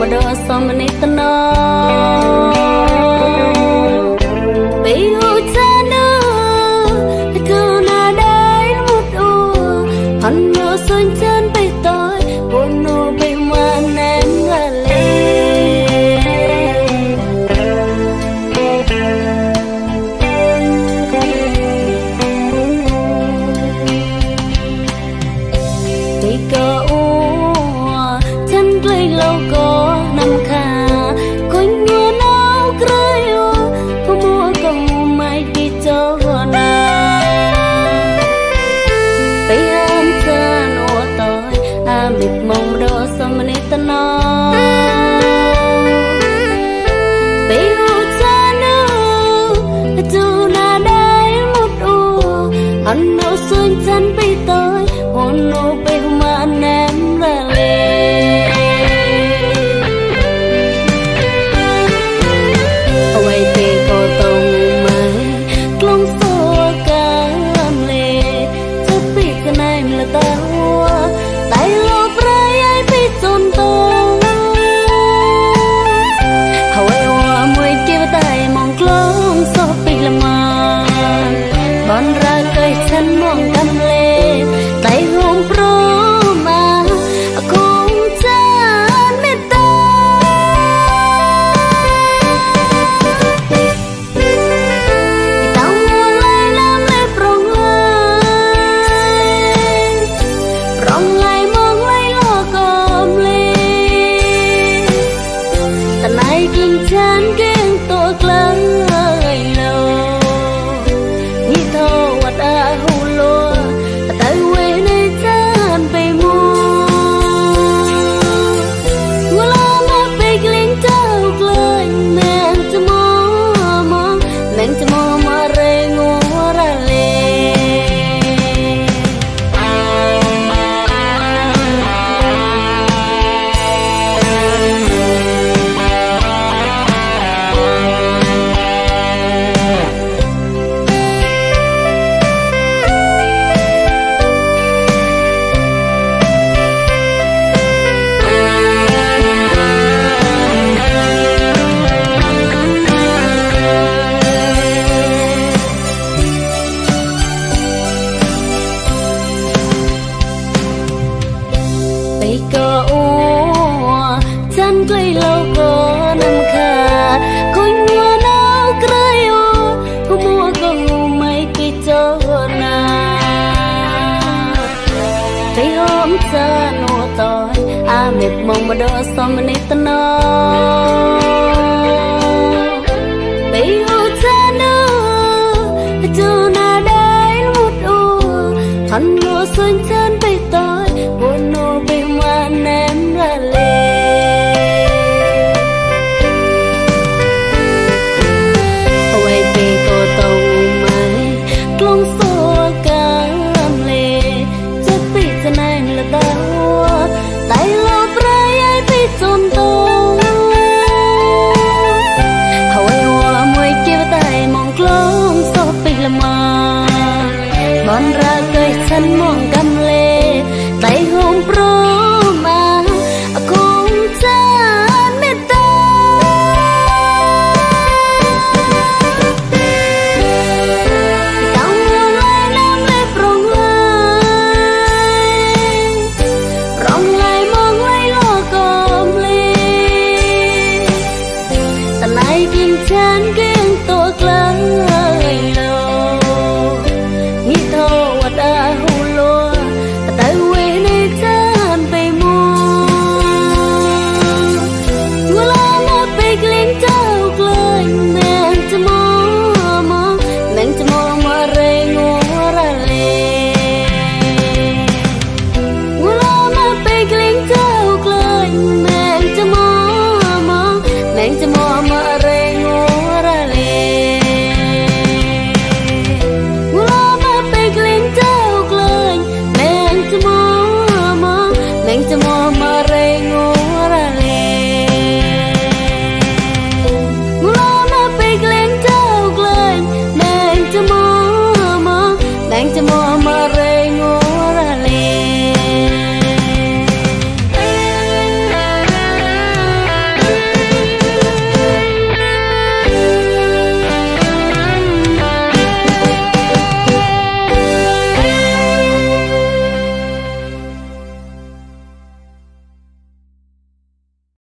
mà đỡ xong mình ít nó bị u cha nữa cứ na đấy một đùa hắn nhớ xuân chân bị tối buồn nô bị mà ném là vì cơ chân cây lâu có nằm khá quanh mưa náo cười có mua cầu mai đi cho na bây em chân ô tôi mịt mông đỡ xong mình ít nó bây u cha nữa chú na đấy một đùa hắn nấu xuân chân bị tới hôn nô bị mà ném ra lê ôi thì cô tông mây klong xô cam lê chắc bị cái này là ta hoa tay lô bray ai bị trôn tông hãy hoa mùi kia tay mong klong xô bị làm mà bọn ra cây chân mong cam lê tay hôm pro mà cũng chẳng biết ta tao mua lại làm lại prong lại mong lại lo cầm lên tận ai kinh chán kiêng tôi lắng lâu như thâu vật đã hù lúa tới quê nơi chân về mua ngô lo mà về lên trâu cười men cho mò mà rê ngô ra lê cơ chân cây lâu có nằm khá quanh mưa náo cười có mua cầu mấy cái cho na thấy hôm cha nô tôi mệt mong mà đỡ xong mình ít nó bị u cha nữa chú na đấy một đùa hắn ngô xuân chân bị tối buồn nô bị mà ném ra lê ôi vì cô tông mây klong xô cam lê chắc bị cái này là ta hoa tay lo bray ai bị trôn tông hãy hoa mùi kia tay mong klong xô bị làm mà bọn ra cây chân mong cam lê tay hôm pro mà cũng chẳng biết ta tao mua lại làm lại prong lại mong lại lo cầm lên tận ai kinh chán kiêng tôi lắng lâu như thâu vật đã hù lúa tới quê nơi chân về mua ngô lo mà về lên trâu cười men cho mò mà rê ngô ra lê ngô lo mà về lên trâu cười men cho mò mà rê ngô ra lê ngô lo mà về lên trâu cười men cho mò